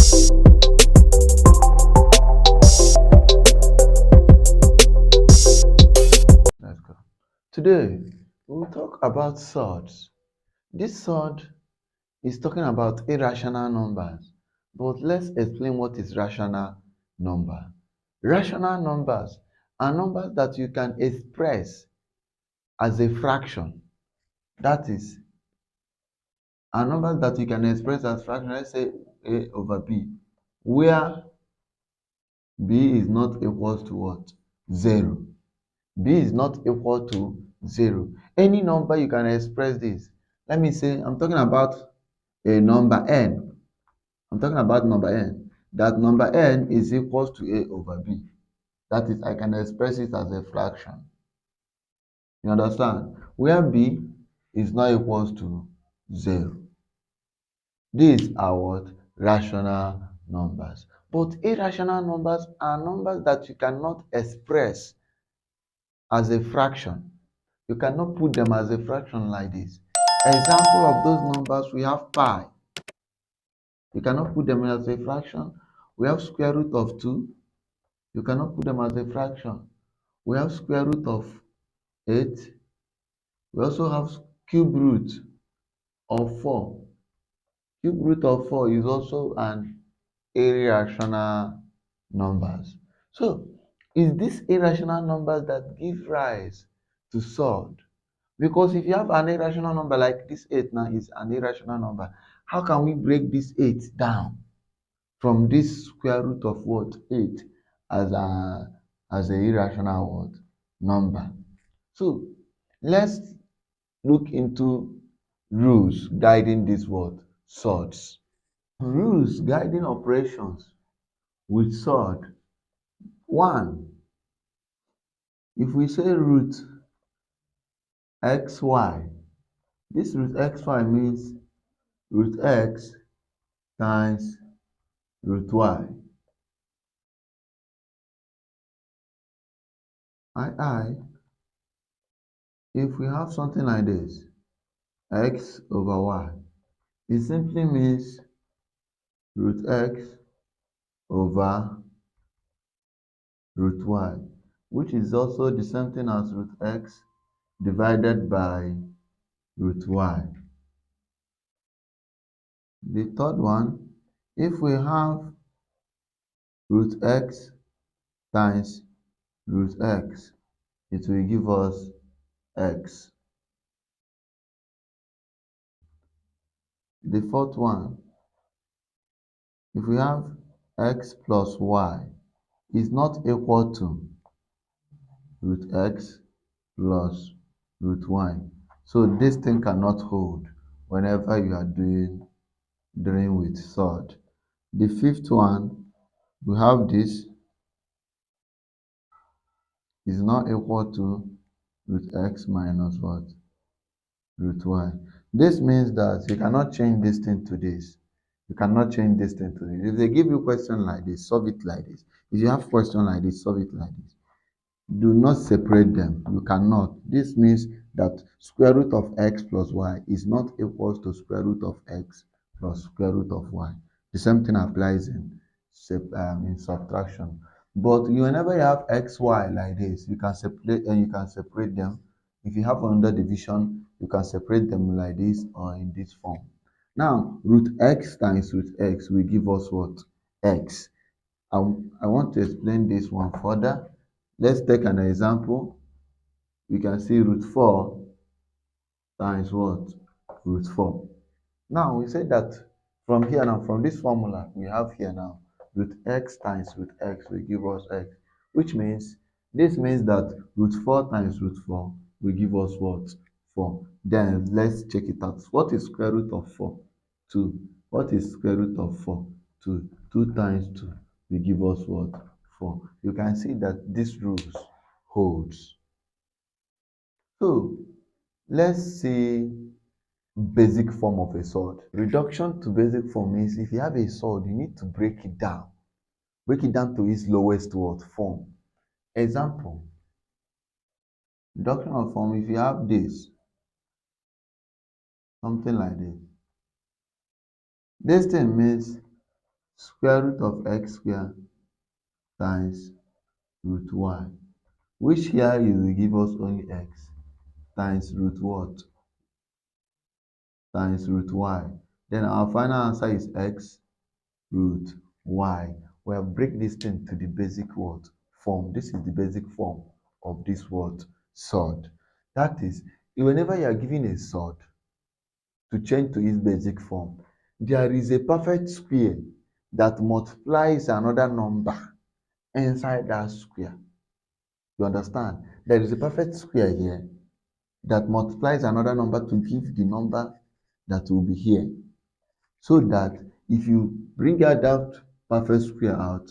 Let's go. Today, we'll talk about surds. This surd is talking about irrational numbers, but let's explain what is rational number. Rational numbers are numbers that you can express as a fraction. That is, are numbers that you can express as fraction. Let's say a over b, where b is not equal to what? 0. B is not equal to 0. Any number you can express this. Let me say I'm talking about a number n. I'm talking about number n. That number n is equal to a over b. That is, I can express it as a fraction. You understand? Where b is not equal to 0. These are what? Rational numbers. But irrational numbers are numbers that you cannot express as a fraction. You cannot put them as a fraction like this. Example of those numbers, we have pi. You cannot put them as a fraction. We have square root of 2. You cannot put them as a fraction. We have square root of 8. We also have cube root of 4. Cube root of 4 is also an irrational numbers. So, is this irrational numbers that give rise to surd? Because if you have an irrational number like this 8 now is an irrational number, how can we break this 8 down from this square root of what? 8 as a irrational what? Number. So let's look into rules guiding this word surds. Rules guiding operations with surd. 1. If we say root xy, this root xy means root x times root y. If we have something like this, x over y, it simply means root x over root y, which is also the same thing as root x divided by root y. The third one, if we have root x times root x, it will give us x. The fourth one, if we have x plus y is not equal to root x plus root y. So this thing cannot hold whenever you are doing with surd. The fifth one, we have this is not equal to root x minus what? Root y. This means that you cannot change this thing to this. You cannot change this thing to this. If they give you a question like this, solve it like this. If you have question like this, solve it like this. Do not separate them. You cannot. This means that square root of x plus y is not equal to square root of x plus square root of y. The same thing applies in subtraction. But whenever you have x, y like this, you can separate them. If you have another division, you can separate them like this or in this form. Now, root x times root x will give us what? X. I want to explain this one further. Let's take an example. We can see root 4 times what? Root 4. Now, we say that from here now, from this formula we have here now, root x times root x will give us x, which means, this means that root 4 times root 4 will give us what? 4. Then let's check it out. What is square root of 4? 2. What is square root of 4? 2. 2 times 2 will give us what? 4. You can see that this rules holds. So let's see basic form of a surd. Reduction to basic form means if you have a surd, you need to break it down. Break it down to its lowest word form. Example, reduction of form, if you have this, something like this. This thing means square root of x square times root y, which here you will give us only x times root what? Times root y. Then our final answer is x root y. We'll break this thing to the basic what? Form. This is the basic form of this what? Surd. That is, whenever you are given a surd, to change to its basic form, there is a perfect square that multiplies another number inside that square. You understand? There is a perfect square here that multiplies another number to give the number that will be here. So that if you bring out that perfect square out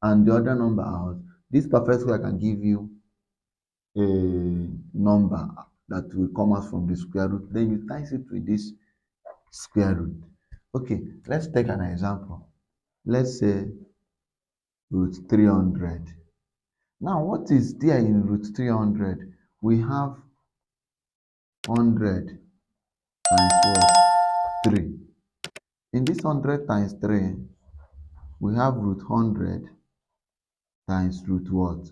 and the other number out, this perfect square can give you a number that will come out from the square root. Then you times it with this square root. Okay, let's take an example. Let's say root 300. Now, what is there in root 300? We have 100 times what? 3. In this 100 times 3, we have root 100 times root what?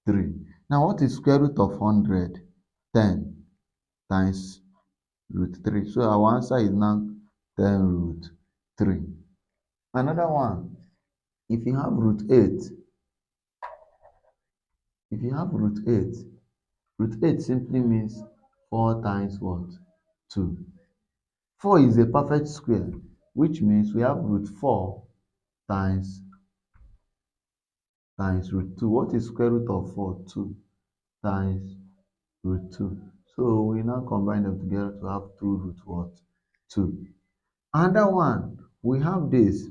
3. Now, what is square root of 100? 10 times root 3. So, our answer is now 10 root 3. Another one, if you have root 8, if you have root 8 simply means 4 times what? 2. 4 is a perfect square, which means we have root 4 times root 2. What is square root of 4? 2 times root 2. So we now combine them together to have 2 root what? 2. Another one, we have this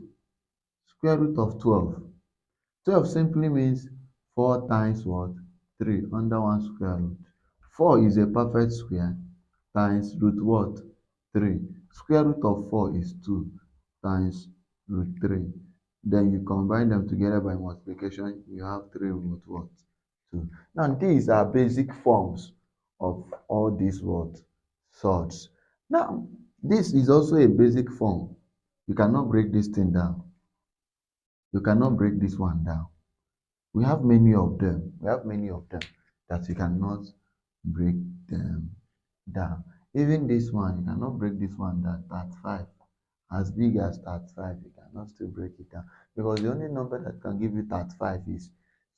square root of 12. 12 simply means 4 times what? 3 under 1 square root. 4 is a perfect square times root what? 3. Square root of 4 is 2 times root 3. Then you combine them together by multiplication, you have 3 root what? 2. Now these are basic forms of all these what? Sorts. Now this is also a basic form. You cannot break this thing down. You cannot break this one down. We have many of them. We have many of them that you cannot break them down. Even this one, you cannot break this one down. 35, as big as 35, you cannot still break it down. Because the only number that can give you 35 is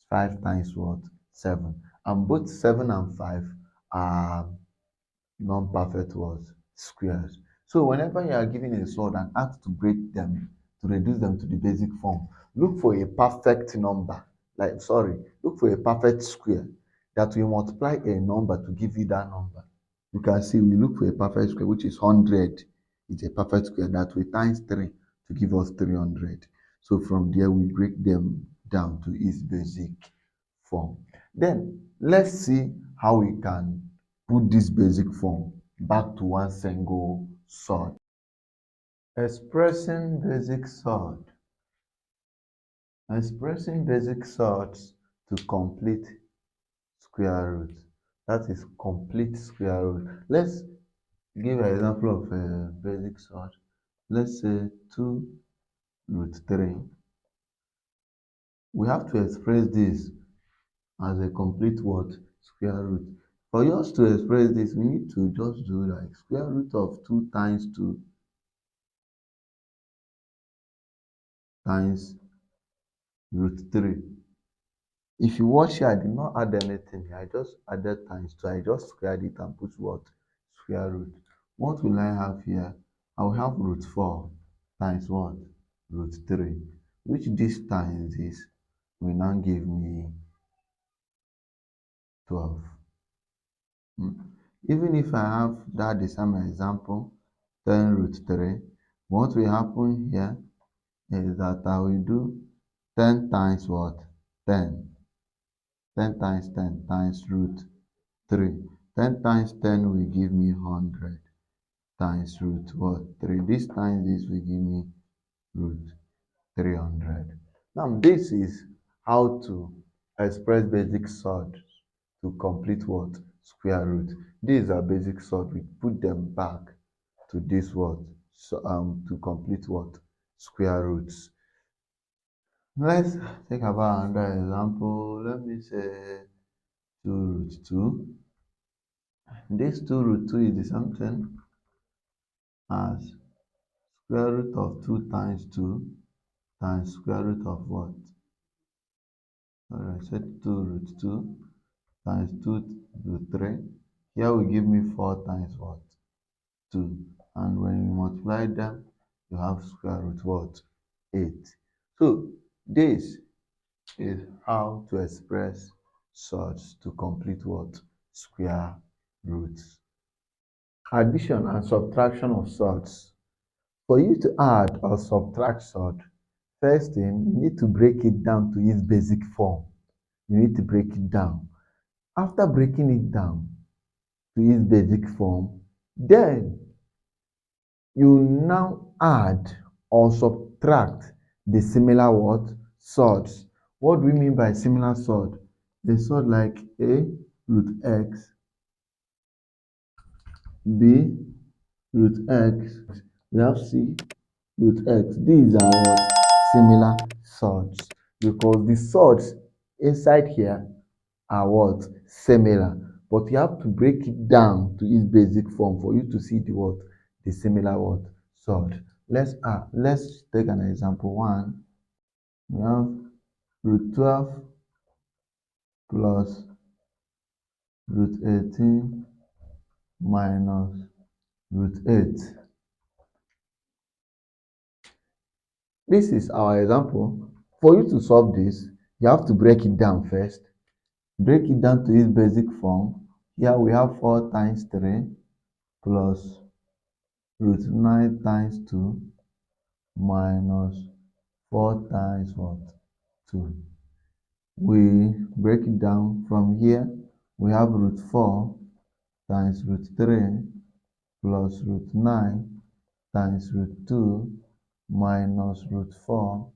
5 times what? 7. And both 7 and 5 are non-perfect words, squares. So whenever you are given a sword and asked to break them, to reduce them to the basic form, look for a perfect number, look for a perfect square that will multiply a number to give you that number. You can see we look for a perfect square, which is 100. It's a perfect square that we times 3 to give us 300. So from there, we break them down to its basic form. Then let's see how we can put this basic form back to one single surd. Expressing basic surd. Expressing basic surds to complete square root. That is complete square root. Let's give an example of a basic surd. Let's say 2 root 3. We have to express this as a complete what? Square root. For us to express this, we need to just do like square root of 2 times 2 times root 3. If you watch here, I did not add anything here. I just added times 2. I just squared it and put what? Square root. What will I have here? I will have root 4 times what? Root 3. Which this times this will now give me 12. Even if I have that the same example, 10 root 3, what will happen here is that I will do 10 times what? 10. 10 times 10 times root 3. 10 times 10 will give me 100 times root what? 3. This times this will give me root 300. Now this is how to express basic surd to complete what? Square root. These are basic surd. We put them back to this what? So to complete what? Square roots. Let's think about another example. Let me say 2 root 2. This 2 root 2 is the same thing as square root of 2 times 2 times square root of what? Alright, so 2 root 2 times 2 root 3. Here will give me 4 times what? 2. And when you multiply them, you have square root what? 8. So this is how to express surds to complete what? Square roots. Addition and subtraction of surds. For you to add or subtract surd, first thing, you need to break it down to its basic form. You need to break it down. After breaking it down to its basic form, then you now add or subtract the similar what? Surds. What do we mean by similar surd? A surd like A root x, B root x, we have C root x. These are what? Similar surds. Because the surds inside here are what? Similar. But you have to break it down to its basic form for you to see the what? The similar what? Surd. Let's take an example. One, we have root 12 plus root 18 minus root 8. This is our example. For you to solve this, you have to break it down first. Break it down to its basic form. Here we have 4 times 3 plus root 9 times 2 minus 4 times what? 2. We break it down from here. We have root 4 times root 3 plus root 9 times root 2 minus root 4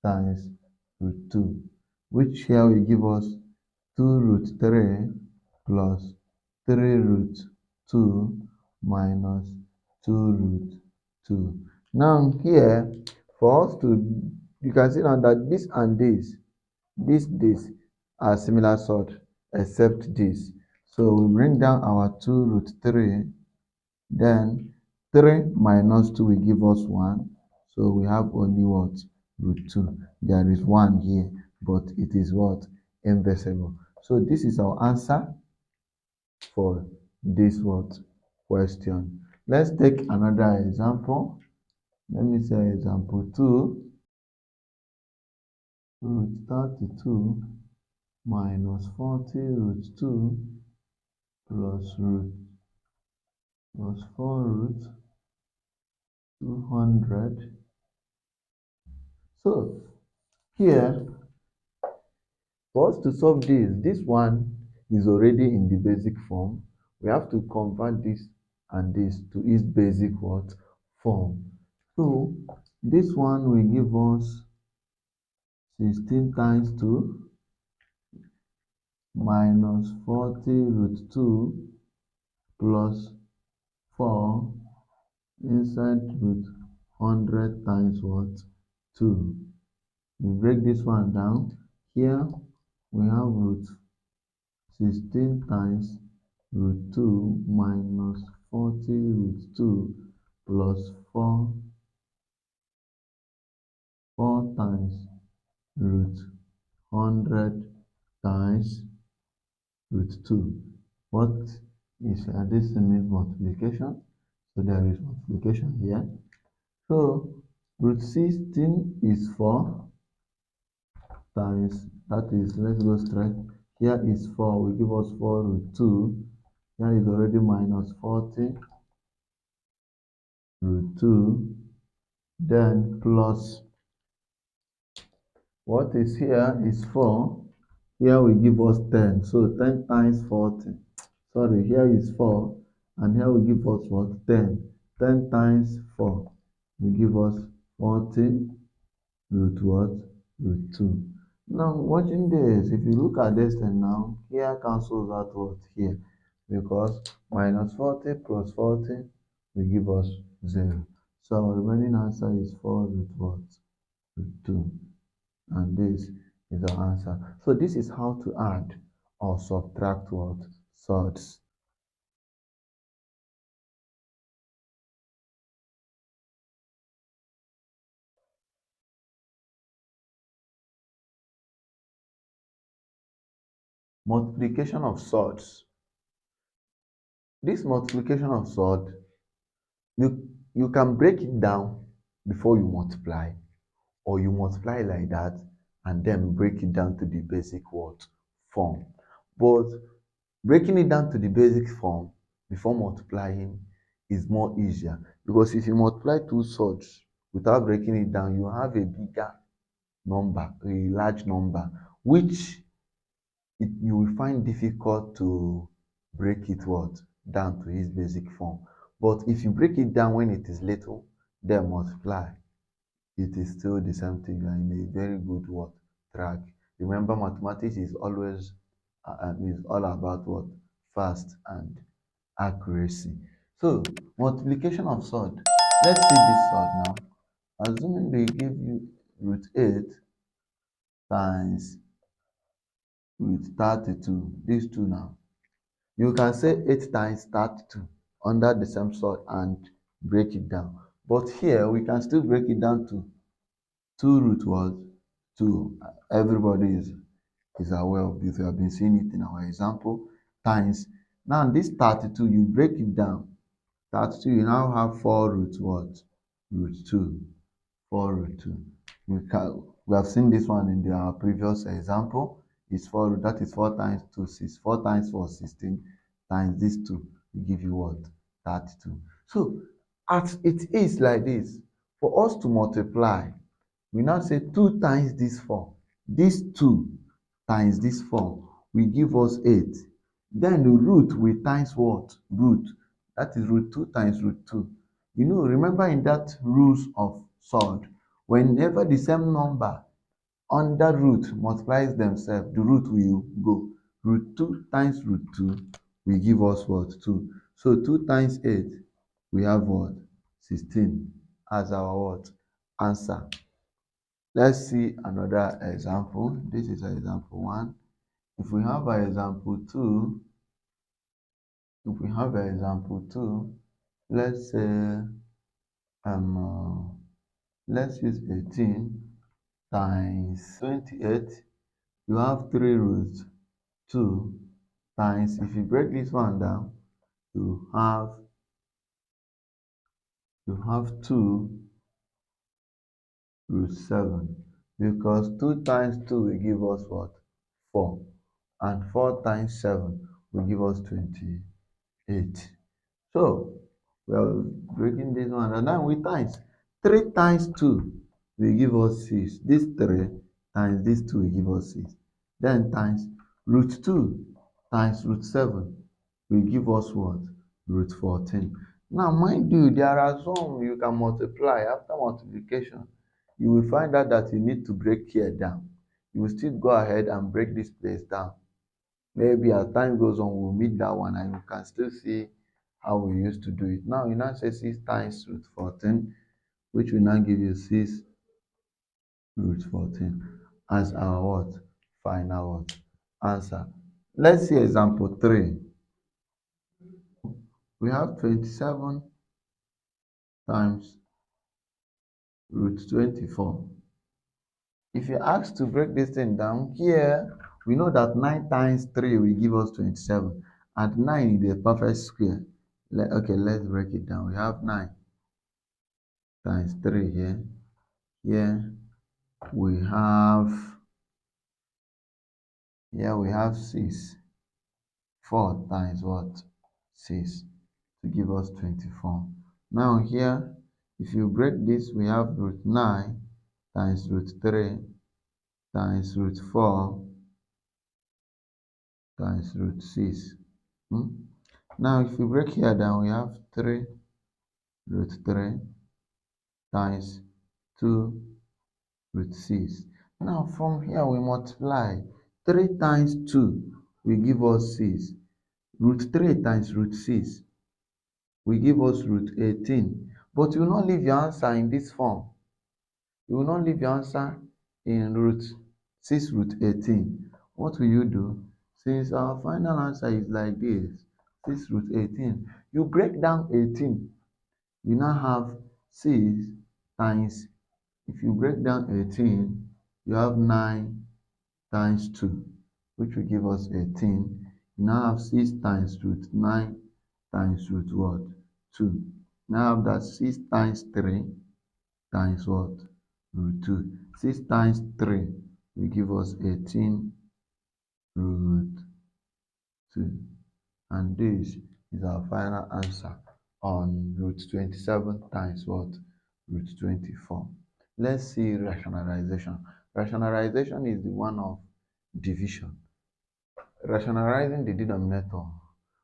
times root 2, which here will give us 2 root 3 plus 3 root 2 minus 2 root 2. Now here, for us to, you can see now that this and this are similar sort, except this. So we bring down our 2 root 3, then 3 minus 2 will give us 1. So we have only what? Root 2. There is 1 here, but it is what? Inversible. So this is our answer for this what? Question. Let's take another example. Let me say example 2. Root 32 minus 40 root 2 plus 4 root 200. So here, for us to solve this one is already in the basic form. We have to convert this and this to its basic what? Form. So this one will give us 16 times 2 minus 40 root 2 plus 4 inside root 100 times what? 2. We break this one down. Here we have root 16 times root 2 minus 40 root 2 plus 4 times root 100 times root 2. What is this means multiplication? So there is multiplication here. So root 16 is 4 times, that is, let's go straight. Here is 4, will give us 4 root 2. Here is already minus 40 root 2. Then plus what is here is 4. Here will give us 10. So 10 times 40. Sorry, here is 4. And here will give us what? 10. 10 times 4 will give us 40 root what? Root 2. Now, watching this, if you look at this thing now, here cancels out what? Here. Because minus 40 plus 40 will give us 0. So our remaining answer is 4 root what? Root 2. And this is the answer. So this is how to add or subtract what? Surds. Multiplication of surds. This multiplication of surd, you can break it down before you multiply, or you multiply like that and then break it down to the basic what? Form. But breaking it down to the basic form before multiplying is more easier, because if you multiply two surds without breaking it down, you have a bigger number, a large number, which you will find difficult to break it what? Down to its basic form. But if you break it down when it is little, then multiply, it is still the same thing. You are in a very good what? Track. Remember, mathematics is always is all about what? Fast and accuracy. So multiplication of surd. Let's see this surd now. Assuming they give you root 8 times root 32, these two now. You can say 8 times 32 under the same surd and break it down. But here we can still break it down to 2 root what? 2. Everybody is aware of this. We have been seeing it in our example. Times. Now this 32, you break it down. 32, you now have 4 root what? Root 2. 4 root 2. We have seen this one in our previous example. It's 4 root, that is 4 times 2, 6. 4 times 4, 16, times this 2 will give you what? 32. So as it is like this, for us to multiply, we now say 2 times this 4. This 2 times this 4 will give us 8. Then the root will times what? Root. That is root 2 times root 2. You know, remember in that rules of surd, whenever the same number under root multiplies themselves, the root will go. Root 2 times root 2 will give us what? 2. So 2 times 8, we have what? 16 as our what? Answer. Let's see another example. This is example 1. If we have an example 2, if we have an example 2, let's say um let's use 18 times 28. You have 3 roots 2 times, if you break this one down, you have 2 root 7, because 2 times 2 will give us what? 4, and 4 times 7 will give us 28. So we are breaking this one, and then we times 3 times 2 will give us 6. This 3 times this 2 will give us 6. Then times root 2 times root 7 will give us what? Root 14. Now, mind you, there are some you can multiply. After multiplication, you will find out that you need to break here down. You will still go ahead and break this place down. Maybe as time goes on, we'll meet that one and you can still see how we used to do it. Now, you now say 6 times root 14, which will now give you 6 root 14 as our what? Final what? Answer. Let's see example 3. We have 27 times root 24. If you're asked to break this thing down, here we know that 9 times 3 will give us 27. And 9 is a perfect square. Okay, let's break it down. We have 9 times 3 here. Here we have 6. 4 times what? 6 to give us 24. Now here, if you break this, we have root 9 times root 3 times root 4 times root 6. Now if you break here down, we have 3 root 3 times 2 root 6. Now from here we multiply. 3 times 2 will give us 6. Root 3 times root 6 will give us root 18. But you will not leave your answer in this form. You will not leave your answer in root 6 root 18. What will you do? Since our final answer is like this, 6 root 18, you break down 18. You now have 6 times, if you break down 18, you have 9 times 2, which will give us 18. You now have 6 times root 9 times root what? 2. Now have that 6 times 3 times what? Root 2. 6 times 3 will give us 18 root 2. And this is our final answer on root 27 times what? Root 24. Let's see rationalization. Rationalization is the one of division. Rationalizing the denominator.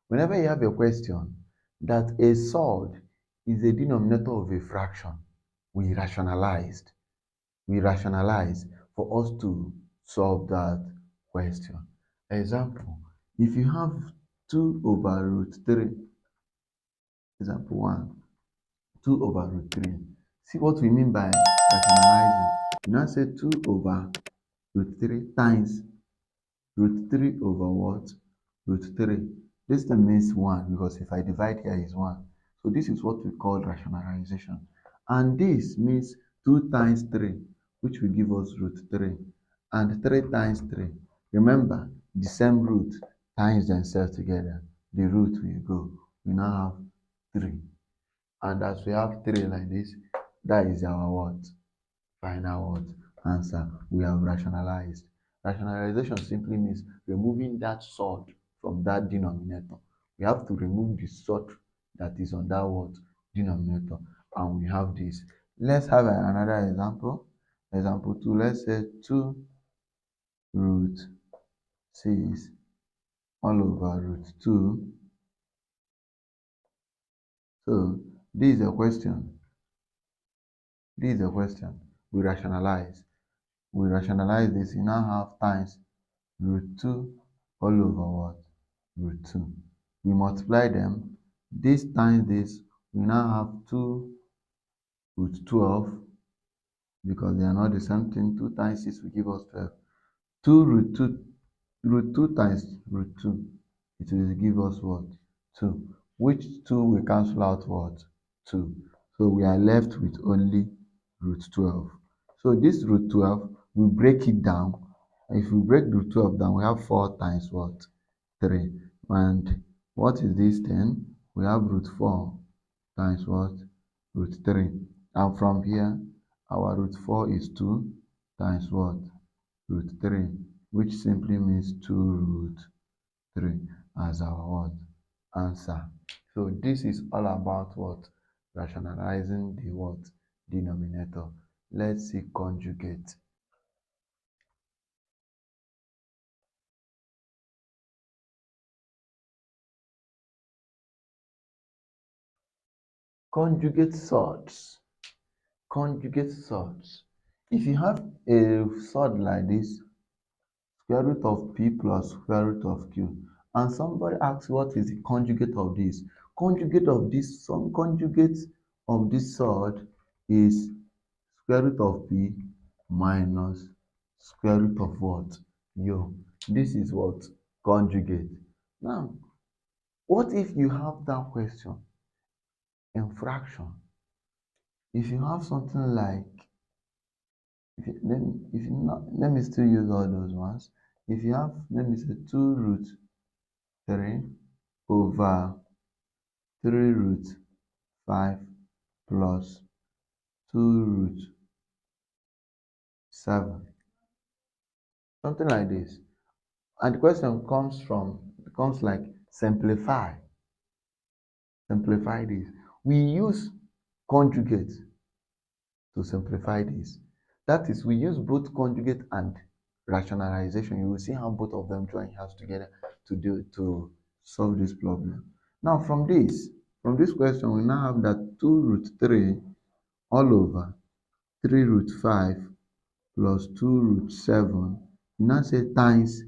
Whenever you have a question that a surd is a denominator of a fraction, we rationalized. We rationalize for us to solve that question. Example, if you have 2 over root 3, example 1, 2 over root 3. See what we mean by rationalizing. You now say 2 over root 3 times root 3 over what? Root 3. This term means 1 because if I divide here is 1. So this is what we call rationalization. And this means 2 times 3, which will give us root 3. And 3 times 3. Remember, the same root times themselves together. The root will go. We now have 3. And as we have 3 like this, that is our what? Final what? Answer. We have rationalized. Rationalization simply means removing that surd from that denominator. We have to remove the surd that is on that what? Denominator. And we have this. Let's have another example. Example 2. Let's say 2 root 6 all over root 2. So this is a question. This is a question. We rationalize. We rationalize this. You now have times root 2 all over what? Root 2. We multiply them. This times this, we now have 2 root 12 because they are not the same thing. 2 times 6 will give us 12. 2 root 2 times root 2, it will give us what? 2. Which 2 will cancel out what? 2. So we are left with only root 12. So this root 12, we break it down. If we break root 12 down, we have 4 times what? 3. And what is this then? We have root 4 times what? Root 3. And from here, our root 4 is 2 times what? Root 3, which simply means 2 root 3 as our what? Answer. So this is all about what? Rationalizing the what? Denominator. Let's see conjugate. Conjugate surds. Conjugate surds. If you have a surd like this, square root of p plus square root of q, and somebody asks what is the conjugate of this? Some conjugate of this surd is square root of p minus square root of what? U. This is what? Conjugate. Now, what if you have that question in fraction? If you have something like, if you not, let me still use all those ones. If you have, let me say 2 root 3 over 3 root 5 plus 2 root 7, something like this. And the question comes like simplify this. We use conjugate to simplify this. That is, we use both conjugate and rationalization. You will see how both of them join hands together to solve this problem. Now from this question, we now have that 2 root 3 all over 3 root 5 plus 2 root 7. You now say times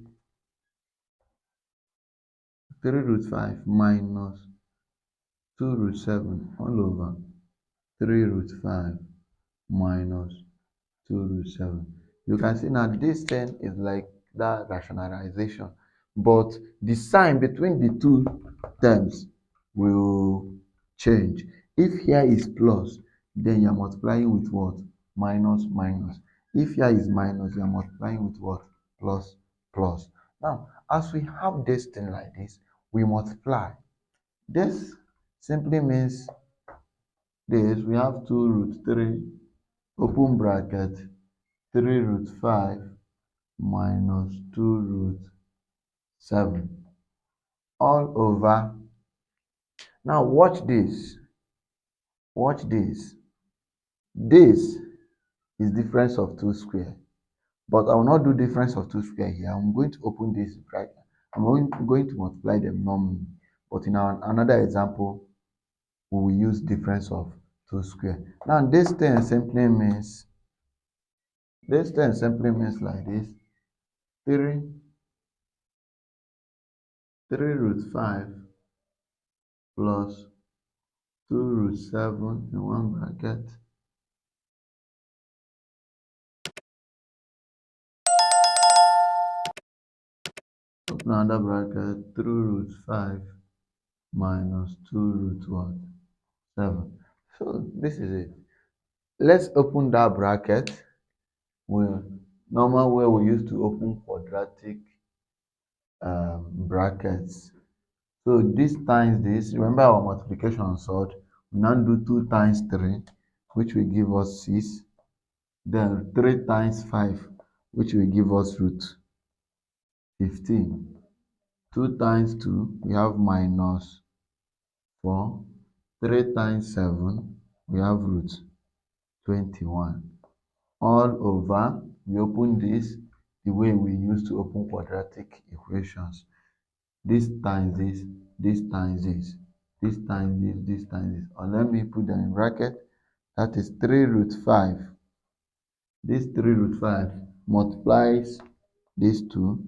3 root 5 minus 2 root 7 all over 3 root 5 minus 2 root 7. You can see now this thing is like that rationalization, but the sign between the two terms will change. If here is plus, then you are multiplying with what? Minus, minus. If here is minus, you are multiplying with what? Plus, plus. Now, as we have this thing like this, we multiply. This simply means this. We have 2 root 3, open bracket, 3 root 5 minus 2 root 7 all over. Now watch this. Watch this. This is difference of 2 square. But I will not do difference of 2 square here. I'm going to open this bracket. I'm going to multiply them normally. But in another example, we will use difference of 2 square. Now this thing simply means like this. 3 root 5 plus 2 root 7 in one bracket open another bracket, 3 root 5 minus 2 root what? 7. So this is it. Let's open that bracket. Normal way we used to open quadratic brackets. So this times this. Remember our multiplication sort. We now do 2 times 3, which will give us 6. Then 3 times 5, which will give us root 15. 2 times 2, we have minus 4. 3 times 7, we have root 21. All over, we open this the way we used to open quadratic equations. This times this, this times this, this times this, this times this. Or let me put them in bracket. That is 3 root 5. This 3 root 5 multiplies these two.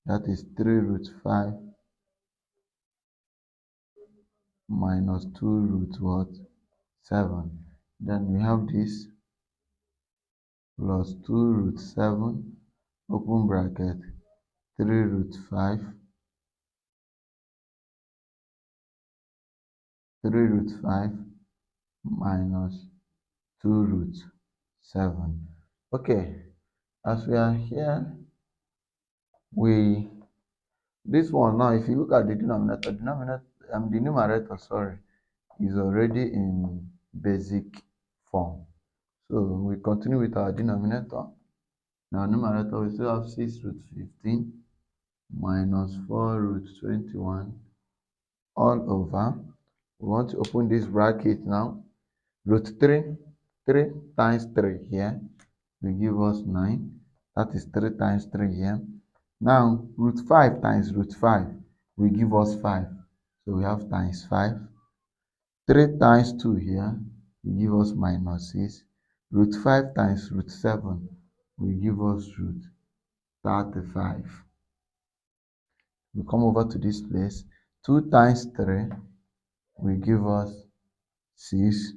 That is 3 root 5 minus 2 root what? 7. Then we have this plus 2 root 7, open bracket, 3 root 5, 3 root 5 minus 2 root 7. Okay, as we are here, this one now, if you look at the the numerator, sorry, is already in basic form. So we continue with our denominator. Now numerator, we still have 6 root 15 minus 4 root 21 all over. We want to open this bracket now. Root 3, 3 times 3 here will give us 9. That is 3 times 3 here. Now, root 5 times root 5 will give us 5. So we have times 5. 3 times 2 here will give us minus 6. Root 5 times root 7 will give us root 35. We come over to this place. 2 times 3 will give us 6.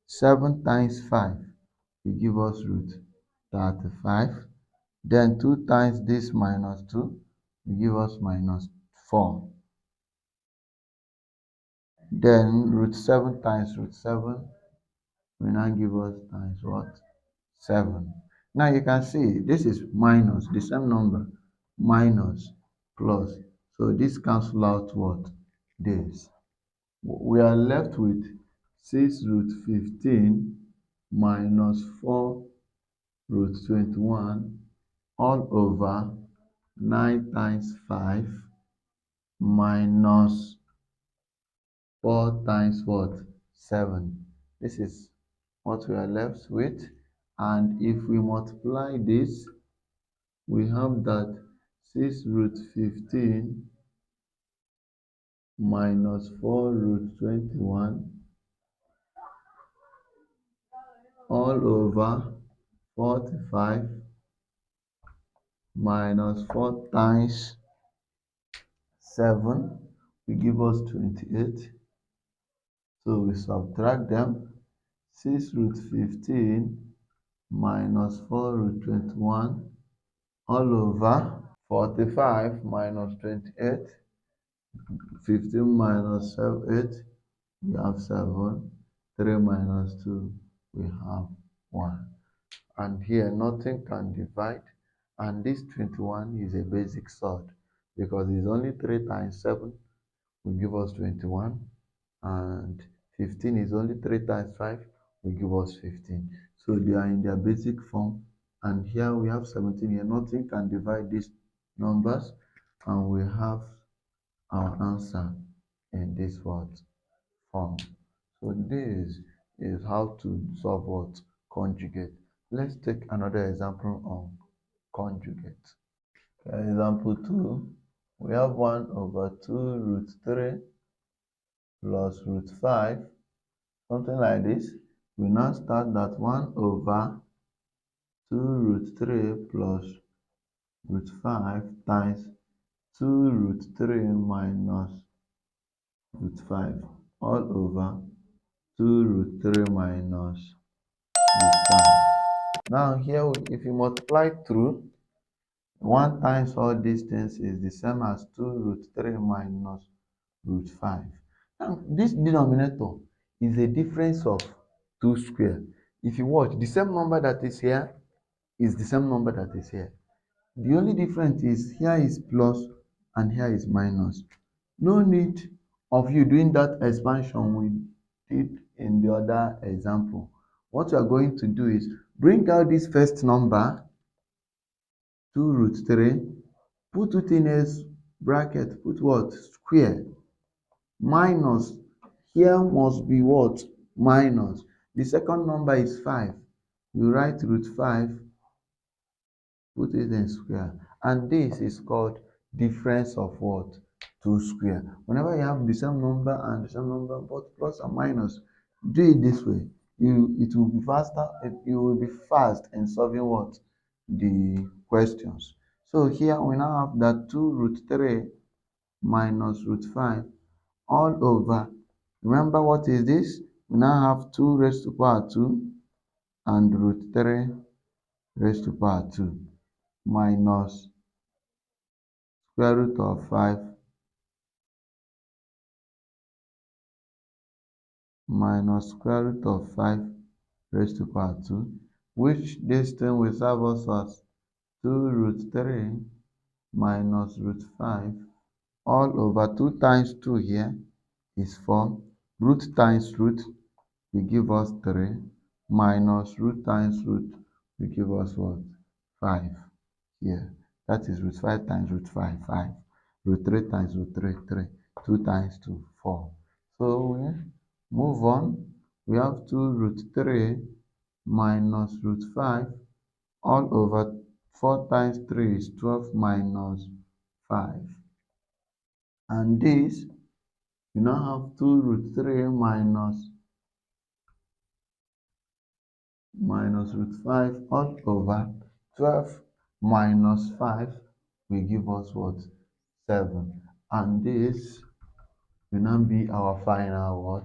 7 times 5 will give us root 35. Then 2 times this minus 2 will give us minus 4. Then root 7 times root 7 will now give us times what? 7. Now you can see this is minus, the same number, minus, plus. So this cancel out what? This. We are left with 6 root 15 minus 4 root 21 all over 9 times 5 minus 4 times what? 7. This is what we are left with. And if we multiply this, we have that 6 root 15 minus 4 root 21 all over 45 minus 4 times 7 will give us 28. So we subtract them. 6 root 15 minus 4 root 21 all over 45 minus 28, 15 minus 8, we have 7, 3 minus 2, we have 1. And here nothing can divide, and this 21 is a basic surd because it's only 3 times 7 will give us 21, and 15 is only 3 times 5 will give us 15. So they are in their basic form, and here we have 17 here. Nothing can divide these numbers, and we have our answer in this what form. So this is how to solve what conjugate. Let's take another example on conjugate. Example 2, we have 1 over 2 root 3 plus root 5, something like this. We now start that 1 over 2 root 3 plus root 5 times 2 root 3 minus root 5 all over 2 root 3 minus root 5. Now here, if you multiply through, 1 times all these things is the same as 2 root 3 minus root 5. Now this denominator is a difference of 2 square. If you watch, the same number that is here is the same number that is here. The only difference is here is plus and here is minus. No need of you doing that expansion we did in the other example. What you are going to do is bring out this first number, 2 root 3, put it in a bracket, put what? Square. Minus, here must be what? Minus. The second number is 5. You write root 5, put it in square. And this is called difference of what? 2 square. Whenever you have the same number and the same number, both plus and minus, do it this way. It will be faster, you will be fast in solving what? The questions. So here we now have that 2 root 3 minus root 5 all over. Remember what is this? We now have 2 raised to power 2 and root 3 raised to power 2 minus square root of 5 minus square root of 5 raised to power 2, which this thing will serve us as 2 root 3 minus root 5 all over 2 times 2 here is 4. Root times root will give us 3 minus root times root will give us what? 5 here. That is root 5 times root 5, 5. Root 3 times root 3, 3. 2 times 2, 4. So we move on. We have 2 root 3 minus root 5 all over 4 times 3 is 12 minus 5. And this, you now have 2 root 3 minus root 5 all over 12 minus 5 will give us what? 7. And this will now be our final what?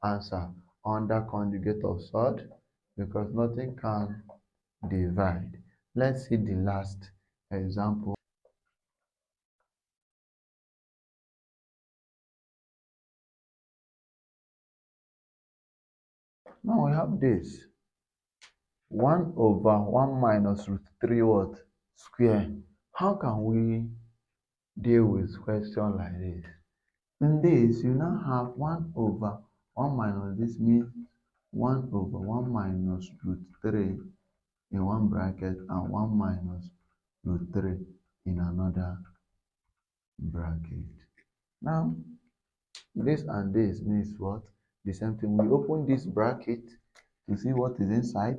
Answer under conjugate of surd, because nothing can divide. Let's see the last example. Now we have this 1 over 1 minus root 3 what? Square. How can we deal with question like this? In this, you now have 1 over 1 minus, this means 1 over 1 minus root 3 in one bracket and 1 minus root 3 in another bracket. Now, this and this means what? The same thing. We open this bracket to see what is inside.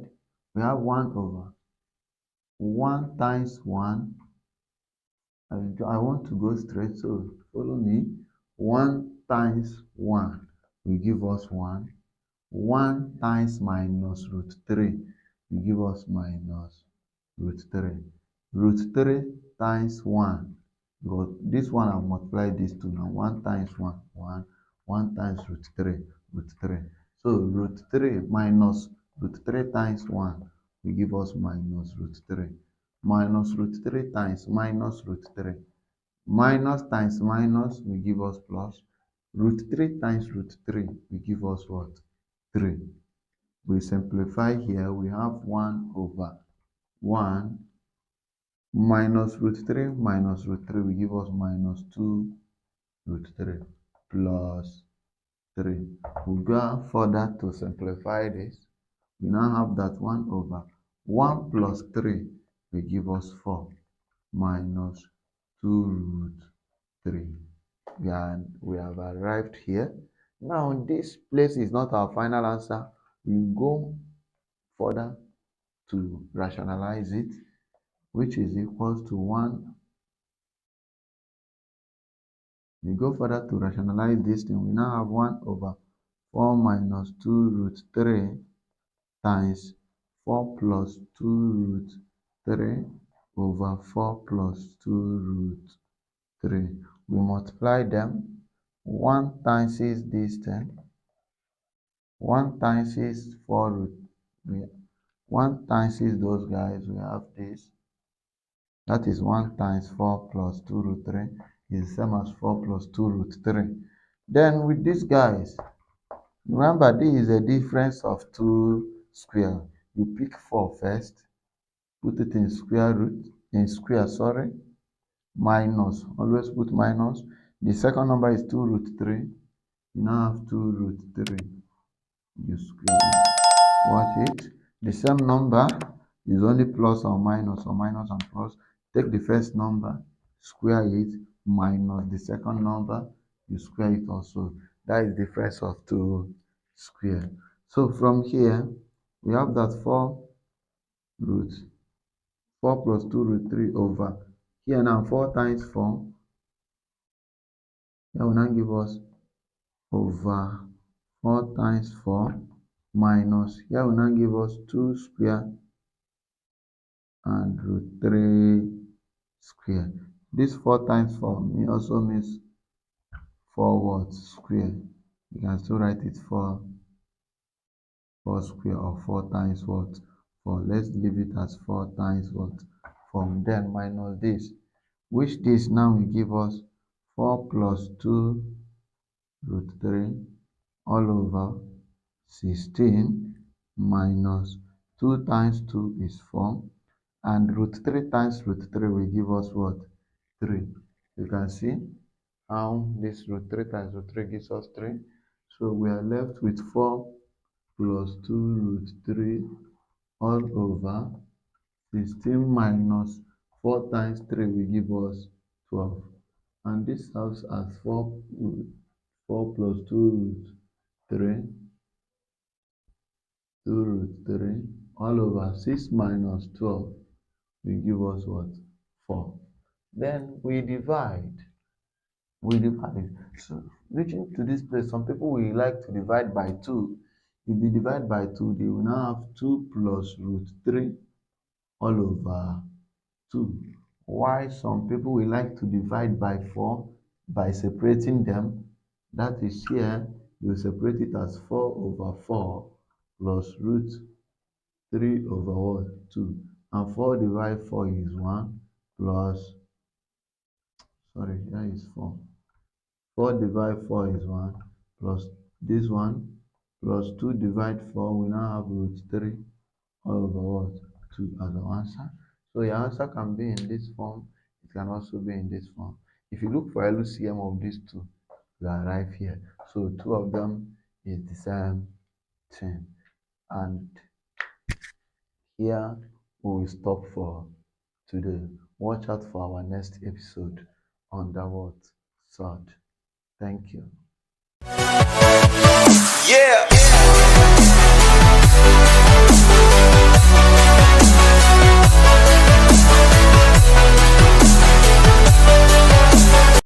We have 1 over 1 times 1. I want to go straight, so follow me. 1 times 1 will give us 1. 1 times minus root 3 will give us minus root 3. Root 3 times 1. Because this one I'll multiply these two now. 1 times 1, 1. 1 times root 3, root 3. So root 3 minus root 3 times 1 will give us minus root 3. Minus root 3 times minus root 3. Minus times minus will give us plus. Root 3 times root 3 will give us what? 3. We simplify here, we have 1 over 1 minus root 3 minus root 3 will give us minus 2 root 3 plus 3. We'll go further to simplify this. We now have that 1 over 1 plus 3 will give us 4 minus 2 root 3. We have arrived here. Now, this place is not our final answer. We go further to rationalize it, which is equals to 1. We go further to rationalize this thing. We now have 1 over 4 minus 2 root 3 times 4 plus 2 root 3 over 4 plus 2 root 3. We multiply them. 1 times is this thing. 1 times is 4 root. 1 times is those guys. We have this. That is 1 times 4 plus 2 root 3 is the same as 4 plus 2 root 3. Then with these guys, remember this is a difference of 2 square. You pick 4 first, put it in square root, minus, always put minus. The second number is 2 root 3. You now have 2 root 3. You square it. Watch it. The same number is only plus or minus and plus. Take the first number, square it, minus the second number, you square it also. That is the difference of 2 square. So from here, we have that 4 plus 2 root 3 over. Here now, 4 times 4. Here will now give us over 4 times 4 minus. Here will now give us 2 square and root 3 square. This 4 times 4 also means 4 what? Square. You can still write it 4 square or 4 times what? 4. Let's leave it as 4 times what? 4. Then minus this, which this now will give us 4 plus 2 root 3 all over 16 minus 2 times 2 is 4. And root 3 times root 3 will give us what? 3. You can see how this root 3 times root 3 gives us 3. So we are left with 4 plus 2 root 3 all over 16 minus 4 times 3 will give us 12. And this serves as 4 plus 2 root 3, 2 root 3 all over 6 minus 12 will give us what? 4. Then we divide. So reaching to this place, some people will like to divide by 2. If they divide by 2, they will now have 2 plus root 3 all over 2. Why some people will like to divide by 4 by separating them. That is here, you separate it as 4 over 4 plus root 3 over what? 2. And 4 divided 4 is 1 plus, here is 4. 4 divided 4 is 1 plus this one plus 2 divided 4. We now have root 3 all over what? 2 as the answer. So your answer can be in this form. It can also be in this form. If you look for LCM of these two, you arrive here. So 2 of them is the same thing. And here we will stop for today. Watch out for our next episode on that what? Surds. Thank you. Yeah.